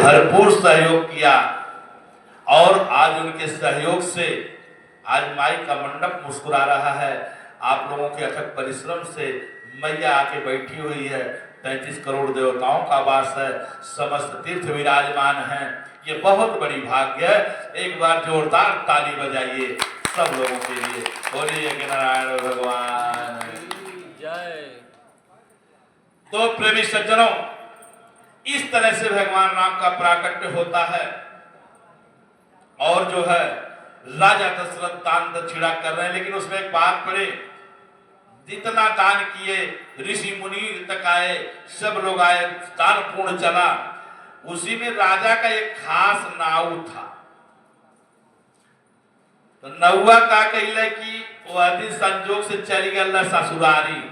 भरपूर सहयोग किया और आज उनके सहयोग से आज माई का मंडप मुस्कुरा रहा है। आप लोगों के अथक परिश्रम से मैया आके बैठी हुई है। 33 करोड़ देवताओं का वास है, समस्त तीर्थ विराजमान हैं। ये बहुत बड़ी भाग्य है। एक बार जोरदार ताली बजाइए सब लोगों के लिए। बोलिए कि नारायण भगवान जय। तो प्रेमी सज्जनों, इस तरह से भगवान राम का प्राकट्य होता है। और जो है राजा दशरथ दान दक्षिणा कर रहे हैं, लेकिन उसमें एक बात पड़े, जितना दान किए ऋषि मुनि तक आए, सब लोग आए, दान पूर्ण चला। उसी में राजा का एक खास नाव था। तो नौवा का कहले कि वो आदि संजोग से चली गया ससुरारी,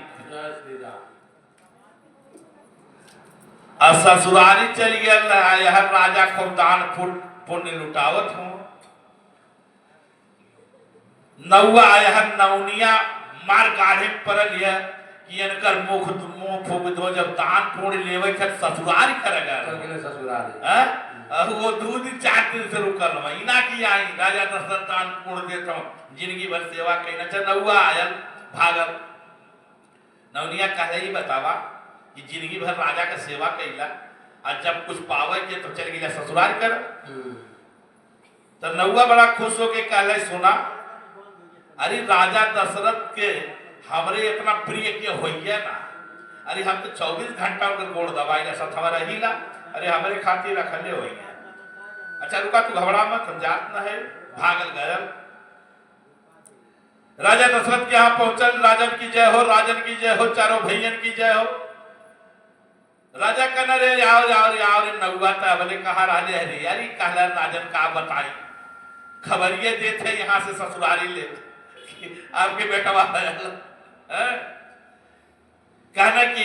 और ससुरारी चली गया। यह राजा को दान पुण्य लुटावत हो। नौवा आया नवनिया मार गाढ़े पड़ल है कि इनकर मुख फूक दो। जब दान पूर्ण लेवे के ससुरारी करेगा ससुरारी वो 2 दिन 4 दिन से रुकल महीना की आई। राजा दशरथ दान पूर्ण देता हूँ, जिंदगी भर सेवा कहना चाहे। नौवा आयल भागल। नवनिया कहे ही बतावा कि जिंदगी भर राजा का सेवा कैला, और जब कुछ पावे के तो चल गया ससुराल कर। तो नौवा बड़ा खुश होके कहले, सुना अरे राजा दशरथ के हमरे इतना प्रिय के होइए ना। अरे हम तो 24 घंटा उनके गोड़ दबाई ना सथवा रहीला। अरे हमारे खातिर रखले होइए। अच्छा रुका, तू घबरा मत, हम जात न है। भागल गयल। राजा दशरथ के यहाँ पहुंचल। राजन की जय हो, राजन की जय हो, चारों भैयन की जय हो। राजा कहना रे यार यार यार नौवा था बोले कहा राजे हरे यारी कहला राजन का बताई खबर ये देते यहाँ से ससुरारी लेते आपके बेटा कहना कि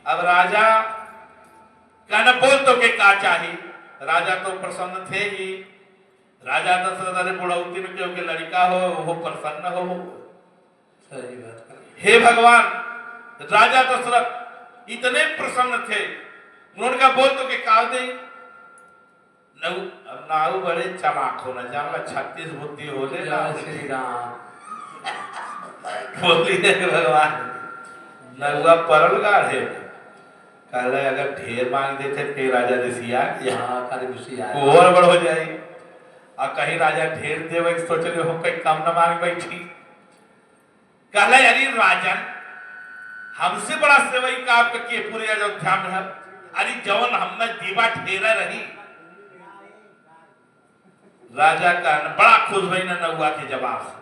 अब राजा कहना बोल तो के का चाहिए। राजा तो प्रसन्न थे ही। राजा दशरथ अरे बुढ़ौती में क्योंकि लड़का हो वो प्रसन्न हो। सही बात। हे भगवान, राजा दशरथ इतने प्रसन्न थे, उन्होंने कहा बोल तो के का दे। नाऊ बड़े चलाक हो न जान 36 बुद्धि हो ले ना श्री राम। बोलिए भगवान। नौवा परल गाढ़े कहले अगर ढेर मांग देते थे राजा ऋषिया यहाँ और बड़ हो जाए। और कहीं राजा ढेर देवे सोचले हो कहीं कम न मांग बैठी। कहले अरे राजन हमसे बड़ा सेवई का आपका के पूरे अयोध्या में है। अरे जवन हम दीवा ठेरा रही। राजा का बड़ा खुश भई न नौवा के जवाब से।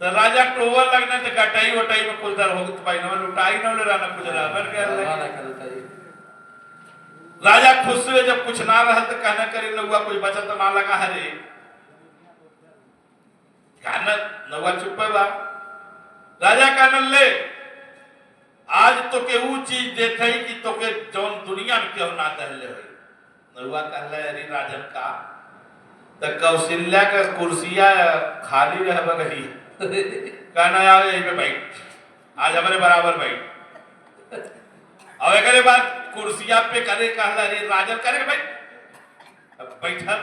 तो राजा टोवर लगने तो गटाई वटाई में कुल दर होगत पाई न लुटाई न ले राना कुछ रहबर गया। राजा खुश हुए जब कुछ ना रहा तो कहना करी नौवा कुछ बचत तो ना लगा हरे। कहना नौवा चुप बा। राजा कहना ले आज तो के वो चीज देते ही कि तो के जौन दुनिया में क्यों ना दहले हो। नौवा कहले अरे राजन का तो कौशल्या का कुर्सिया खाली रह बगही कहना यार यहीं पे बैठ, आज हमारे बराबर बैठ। और एक बाद कुर्सिया पे करे कहला अरे राजन करे भाई बैठल।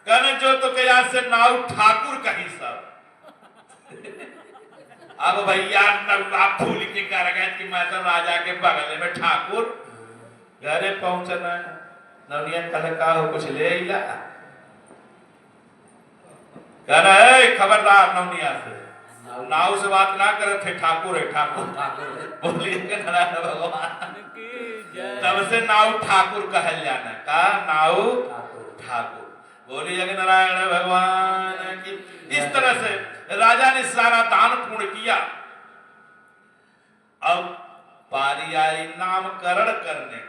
कहने जो तो के आज से नाव ठाकुर कही सब। अब भैया नौवा फूल के कर गए कि मैं तो राजा के बगल में ठाकुर। घरे पहुंचना नवनिया कहले का हो कुछ ले आइला। कहना है खबरदार नवनिया से नाव से बात ना करे थे ठाकुर है ठाकुर। बोलिए के नारायण भगवान तब से नाव ठाकुर कहल जाना का नाव ठाकुर। बोलिए के नारायण भगवान की। इस तरह से राजा ने सारा दान पूर्ण किया। अब पारी आई नामकरण करने की।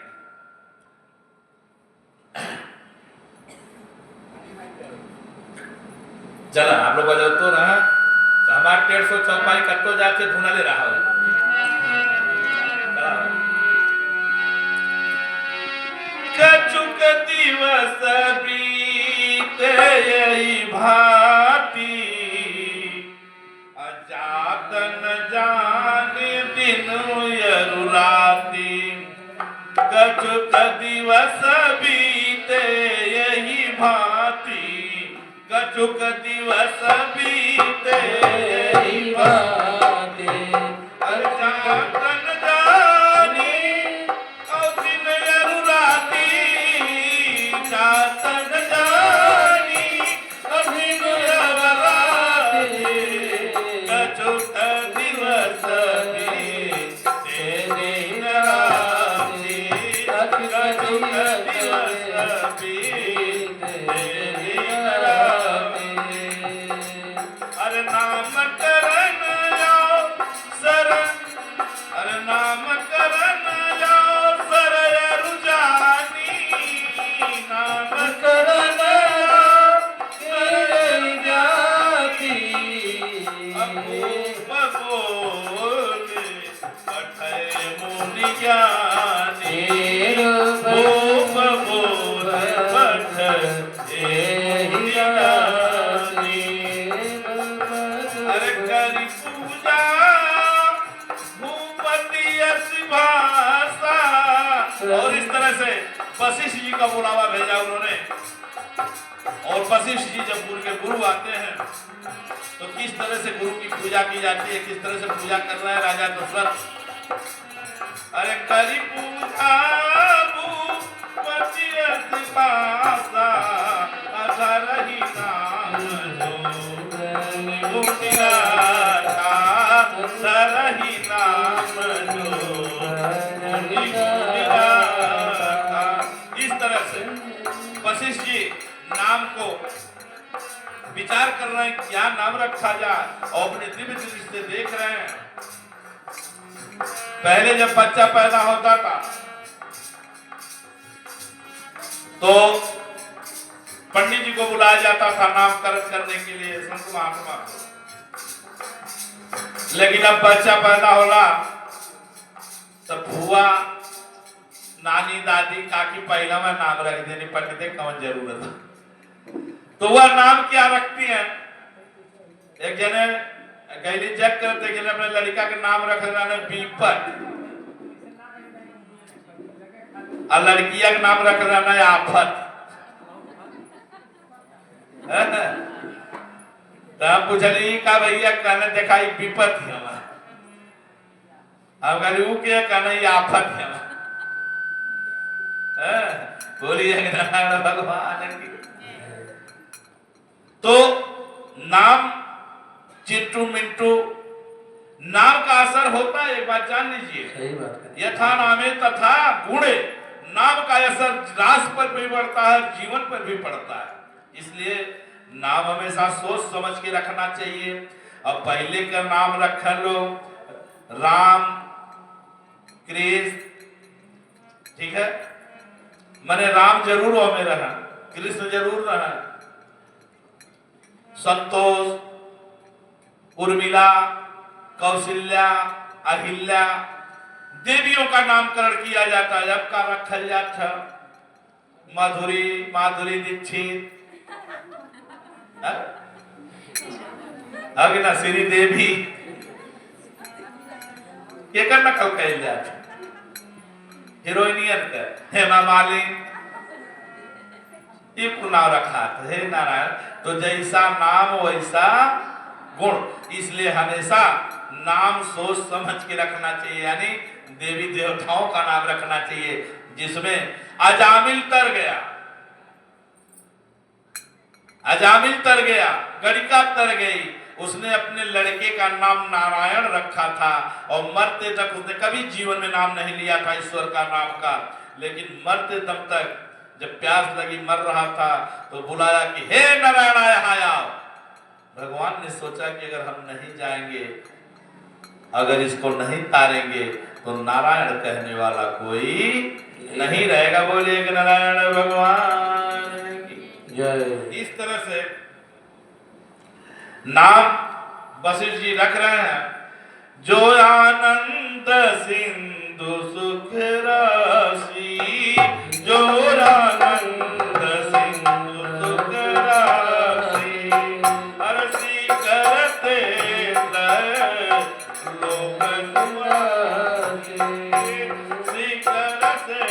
चला आप लोग तो ना तो हमारे 150 चौपाई कट्टो जाके धुना ले रहा है। कछुक दिवस बीते यही भांति अजात न जाने दिन यरु राति। कछुक दिवस दिवस बीते यही भांति, कछुक दिवस बीते यही भांति, जातन जानी और दिन अरुराती, जातन जानी और दिन अरुराती, कछुक दिवस बीते दिन राती, कछुक दिवस बीते दिन राती। अरे नाम करन जाओ सर, अरे नाम करन जाओ सर रुजानी, नाम करन जाओ सर जाती, अपूप बोले पठय मुनि ज्ञानी, अपूप बोले पठय मुनि ज्ञानी। अरे करी पूजा भूपति यश भाषा, और इस तरह से वशिष्ठ जी का बुलावा भेजा उन्होंने। और वशिष्ठ जी जब उनके गुरु आते हैं तो किस तरह से गुरु की पूजा की जाती है, किस तरह से पूजा कर रहे हैं राजा दशरथ। अरे करी पूजा भूपति यश भाषा, अधर ही नाम जो मुक्तिदाता, सरही नाम जो मुक्तिदाता। इस तरह से वशिष्ठ जी नाम को विचार कर रहे हैं क्या नाम रखा जाए, और अपने दिव्य दृष्टि से देख रहे हैं। पहले जब बच्चा पैदा होता था तो पंडित जी को बुलाया जाता था नामकरण करने के लिए, संत महात्मा। लेकिन अब बच्चा पैदा होला तब फुआ नानी दादी काकी पहला में नाम रख देनी, पंडित कौन जरूरत है। तो वह नाम क्या रखती हैं। एक जने गैली चेक करते कि अपने लड़का के नाम रख रहा है बीपत, और लड़किया का नाम रख रहा है आफत। तो हम पूछली का भैया कहने देखा विपत है, हम कहली वो क्या कहना आफत है। बोलिए नारायण भगवान की। तो नाम चिंटू मिंटू नाम का असर होता है, एक बात जान लीजिए। यथा नामे तथा गुणे, नाम का असर रास पर भी पड़ता है, जीवन पर भी पड़ता है। इसलिए नाम हमेशा सोच समझ के रखना चाहिए। अब पहले का नाम रखा लो राम कृष्ण, ठीक है, मैंने राम जरूर हो में रहा, कृष्ण जरूर रहा, संतोष, उर्मिला, कौशल्या, अहिल्या, देवियों का नामकरण किया जाता है। अब का रखल जाता माधुरी, माधुरी दीक्षित, अब ना श्री देवी, ये करना कल कह जाता हीरोइनियन का हेमा मालिनी, ये नाम रखा था। हे नारायण, तो जैसा नाम वैसा गुण, इसलिए हमेशा नाम सोच समझ के रखना चाहिए। यानी देवी देवताओं का नाम रखना चाहिए। जिसमें अजामिल तर गया, अजामिल तर गया, गणिका तर गई, उसने अपने लड़के का नाम नारायण रखा था और मरते तक उसने कभी जीवन में नाम नहीं लिया था ईश्वर का नाम का। लेकिन मरते दम तक जब प्यास लगी, मर रहा था, तो बुलाया कि हे नारायण यहाँ आओ। भगवान ने सोचा कि अगर हम नहीं जाएंगे, अगर इसको नहीं तारेंगे तो नारायण कहने वाला कोई नहीं रहेगा। बोलिए कि नारायण भगवान की जय। इस तरह से नाम वशिष्ठ जी रख रहे हैं। जो आनंद सिंधु सुख राशि, जो आनंद सिंधु सुख राशि, हर्षि करते लोक निवासी, श्री करते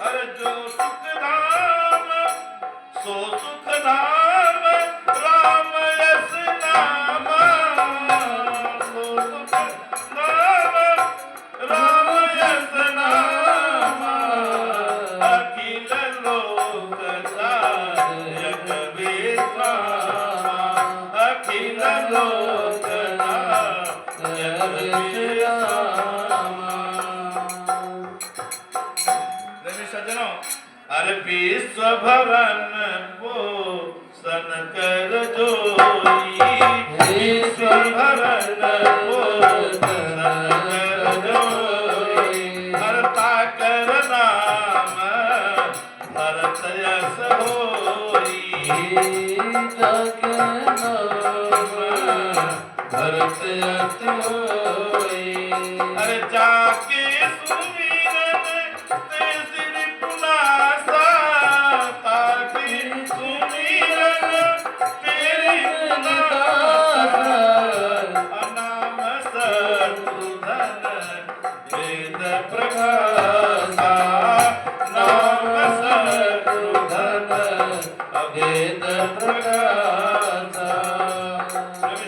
अरे जो सुख धाम सो सुख धाम राम यस नाम सो सुख धाम राम यस नाम अखिल लोक जग विश्राम अखिल लोक जग विश्राम। सज्जनों, अरे विश्व भवन पोषण कर जोई विश्व भवन पोषण कर जोई हरता कर नाम भरत यस होई भरत यस होई। अरे जाके सुमिरन ते श्री पुनासा ताकि सुमिरन तेरी पुनासा अनाम सतुधन वेद प्रकाशा नाम सतुधन वेद प्रकाशा।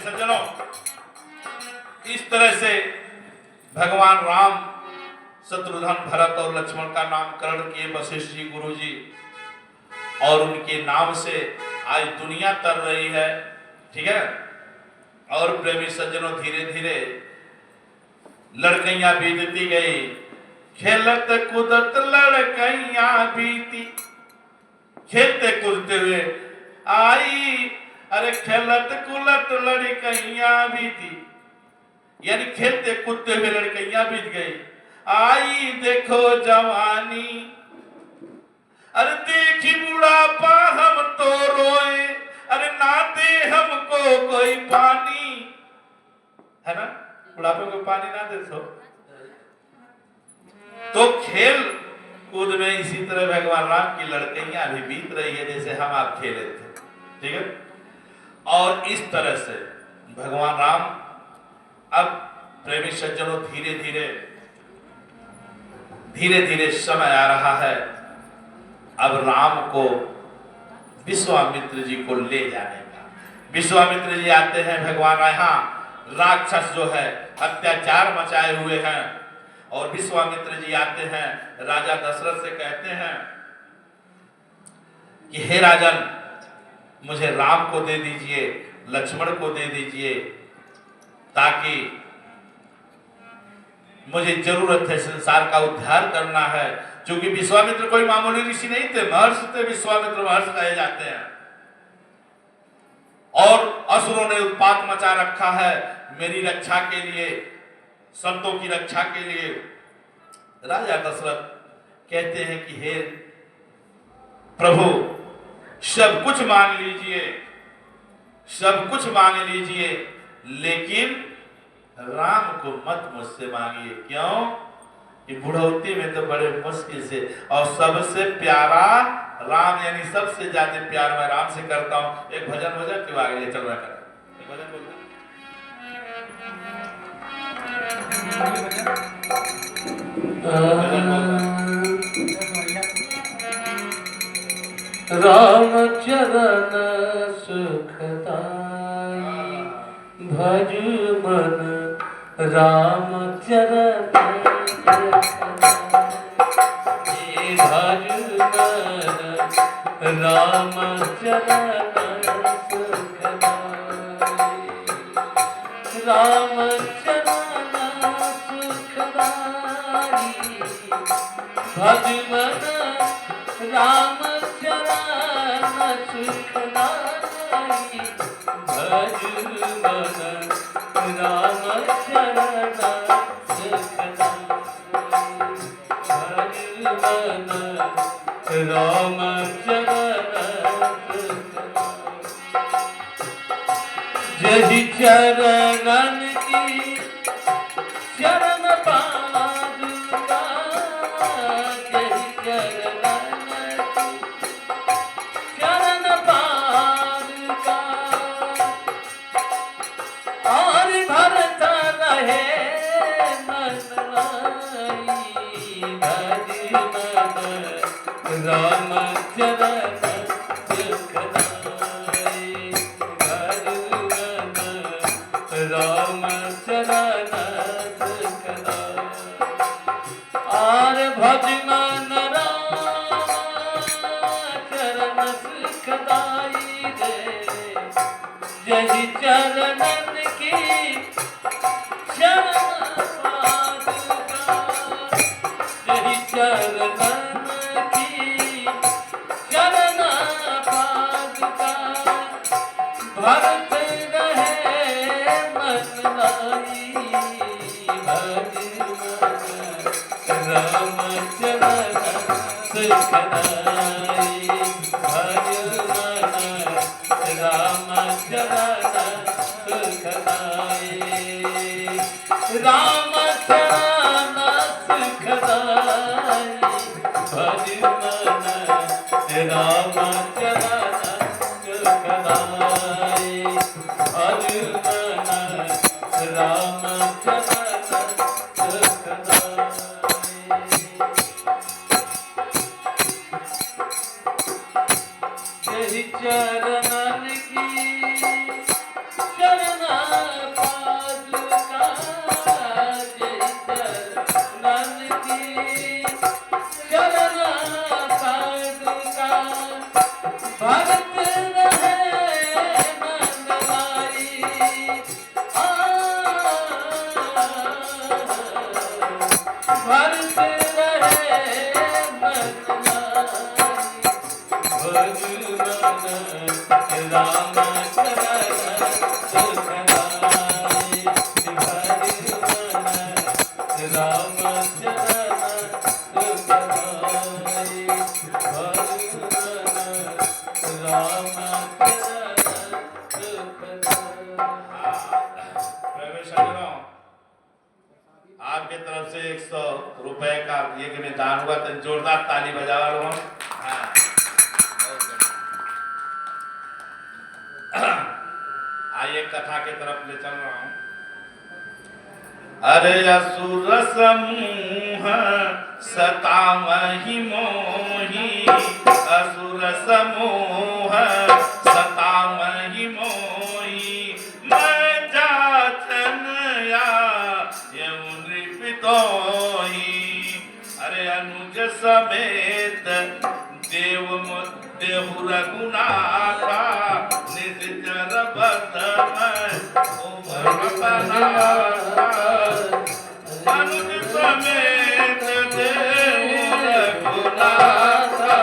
सज्जनों, इस तरह से भगवान राम शत्रुघ्न भरत और लक्ष्मण का नामकरण किए वशिष्ठ जी गुरु जी और उनके नाम से आज दुनिया तर रही है। ठीक है। और प्रेमी सज्जनों, धीरे धीरे लड़कैयां बीतती गई खेलत कूदत लड़कैयां बीती खेलते कूदते हुए आई। अरे खेलत कूदत लड़कैयां बीती यानी खेलते कूदते हुए लड़कैयां बीत गई। आई देखो जवानी अरे देखी बुढ़ापा हम तो रोए अरे ना दे हमको कोई पानी है ना बुढ़ापे को पानी ना दे तो खेल कूद में इसी तरह भगवान राम की लड़कैयां अभी बीत रही है जैसे हम आप खेले थे। ठीक है। और इस तरह से भगवान राम अब प्रेमी सज्जनों धीरे धीरे समय आ रहा है अब राम को विश्वामित्र जी को ले जाने का। विश्वामित्र जी आते हैं भगवान यहाँ राक्षस जो है अत्याचार मचाए हुए हैं और विश्वामित्र जी आते हैं राजा दशरथ से कहते हैं कि हे राजन मुझे राम को दे दीजिए लक्ष्मण को दे दीजिए ताकि मुझे जरूरत है संसार का उद्धार करना है। क्योंकि विश्वामित्र कोई मामूली ऋषि नहीं थे महर्षि थे विश्वामित्र महर्षि कहे जाते हैं और असुरों ने उत्पात मचा रखा है मेरी रक्षा के लिए संतों की रक्षा के लिए। राजा दशरथ कहते हैं कि हे प्रभु सब कुछ मांग लीजिए सब कुछ मांग लीजिए लेकिन राम को मत मुझसे मांगिए। क्यों कि बुढ़ौती में तो बड़े मुश्किल से और सबसे प्यारा राम यानी सबसे ज्यादा प्यार मैं राम से करता हूं। एक भजन भजन क्यों आगे ले चल रहा कर एक भजन बोलते राम चरण सुखदाई भज मन राम चरण भज मन राम चरण सुखदाई राम चरण सुखदाई भज मन राम चरण सुखदाई भज मन राम चरण सुखदाई भज मन राम चरण जहि चरणन की चरण पादुका जहि चरणन की चरण पादुका और भरत रहे मन भजमन राम चरण सुखदाई रे यही चरणन की शरण पादुका यही चरणन की शरण पादुका भरत रहे मन लाई राम चरण सुखदाई भजमन राम चरण सुखदाई राम चरण सुखदाई भजमन राम चरण सुखदाई भजमन राम चरण सुखदाई यही चरणन की शरण पादुका यही चरणन की शरण पादुका भरत रहे मन लाई भरत रहे मन लाई भजमन राम चरण सुखदाई भजमन राम चरण सुखदाई भजमन राम चरण सुखदाई। आपके तरफ से 100 रुपए का यज्ञ में दान हुआ, तो जोरदार ताली बजावा लोग। आइए कथा के तरफ ले चल रहा हूं। अरे असुर समूह सतावहि मोहि, असुर समूह सतावहि मोहि, मैं जाचन आयु नृपितोहि। अरे अनुज समेत देहु रघुनाथा, निश्चर बदन अनुज समेत देहु रघुनाथा,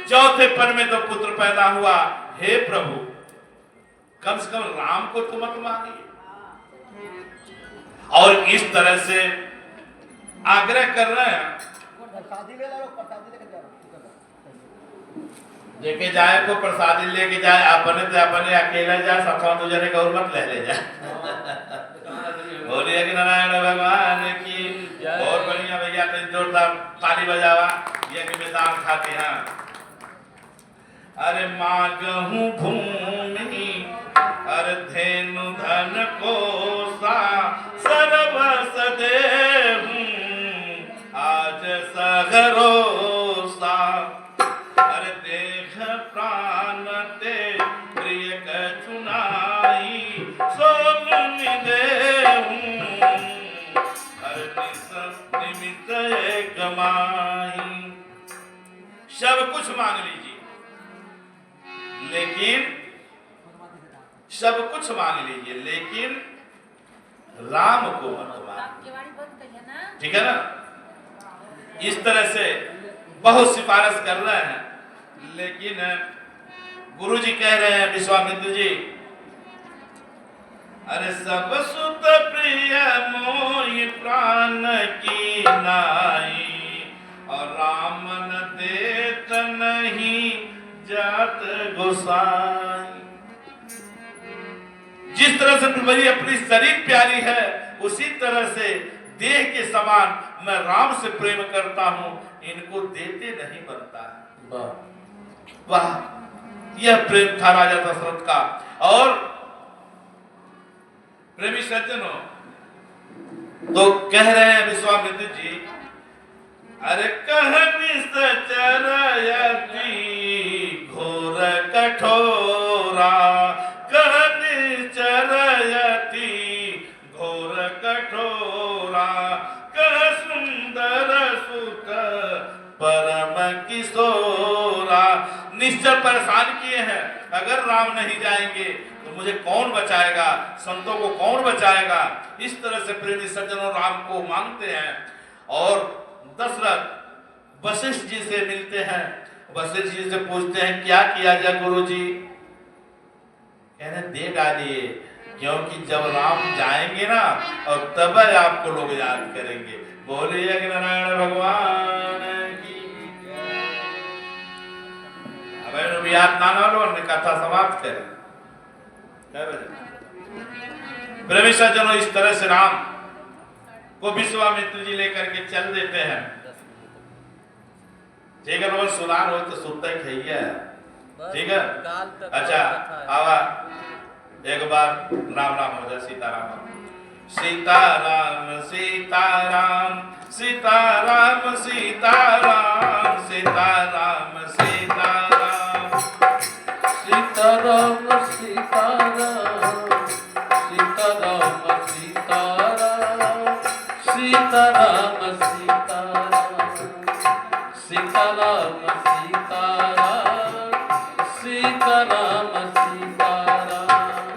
चौथे पन में तो पुत्र पैदा हुआ। हे प्रभु, कम से कम राम को तो मत मारिए। और इस तरह से आग्रह कर रहे हैं, लेके जाए को प्रसादी लेके जाए, अपने तो अपने अकेला जाए, सखा तो जने का और मत ले जाए। बोलिए कि नारायण भगवान की। बहुत बढ़िया भैया, तो जोरदार ताली बजावा। ये कि में दान खाते हैं। अरे मागहूँ भूमि अरे धेनु धन कोसा, सर्वस देहूं आज सगरोसा। अरे देख प्राण ते प्रिय कछुनाई, सो मुनि दे कुछ मांग लीजिए, लेकिन राम को मत मांग। ठीक है ना? इस तरह से बहुत सिफारिश कर रहे हैं, लेकिन गुरु जी कह रहे हैं विश्वामित्र जी, अरे सब सुत प्रिय मोहि प्राण की नाई, और राम न देत नहीं जात गोसाई। जिस तरह से मेरी अपनी शरीर प्यारी है, उसी तरह से देह के समान मैं राम से प्रेम करता हूं, इनको देते नहीं बनता है। वाह, यह प्रेम था राजा दशरथ का। और प्रेमी सज्जनों, तो कह रहे हैं विश्वामित्र जी, अरे कहनी सचरयति घोर कठोरा, कहनी चरयति घोर कठोरा, कह सुंदर सुत परम किशोरा। निश्चय परेशान किए हैं, अगर राम नहीं जाएंगे तो मुझे कौन बचाएगा, संतों को कौन बचाएगा। इस तरह से प्रेमी सज्जनों राम को मांगते हैं। और दशरथ वशिष्ठ जी से मिलते हैं, वशिष्ठ जी से पूछते हैं क्या किया जाए गुरु जी। कहने दे डालिए, क्योंकि जब राम जाएंगे ना और तब आपको लोग याद करेंगे। बोलिए नारायण भगवान की। अब याद ना लो, कथा समाप्त करें। प्रेमी सज्जनों, इस तरह से राम को विश्वामित्र जी लेकर के चल देते हैं। ठीक है, रोज सुनार हो तो सुनता ही खइया। ठीक है, अच्छा आवा एक बार राम राम हो जाए। सीताराम सीताराम सीताराम सीताराम सीताराम सीताराम सीताराम सीताराम सीताराम सीताराम सीताराम सीताराम सीताराम सीताराम सीताराम सीताराम सीताराम।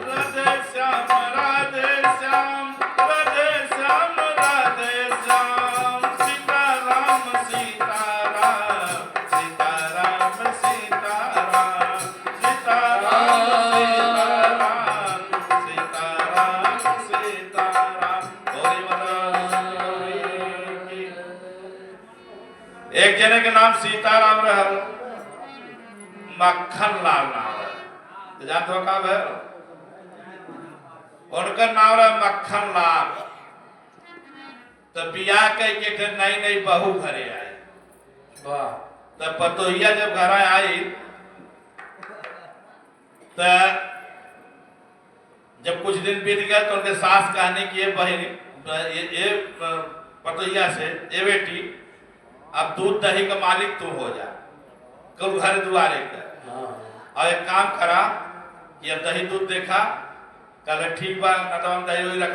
राधे श्याम राधे श्याम राधे श्याम राधे श्याम सीताराम सीताराम सीताराम सीताराम सीताराम सीताराम सीताराम। एक जने के नाम सीताराम रहल, मक्खन लाल नाम है, तो जानते हो कब है? उनका नाम रहा मक्खन लाल। तो बियाह कह के नई नई बहू घरे आई। तब पतोहिया जब घर आई, तो जब कुछ दिन बीत गया तो उनके सास कहने की ये बहन ये पतोहिया से, ये बेटी अब दूध दही का मालिक तू हो जा, कल घर दुआरे कर। और एक काम करा, ये दही दूध देखा, कल ठीक बा, दही रख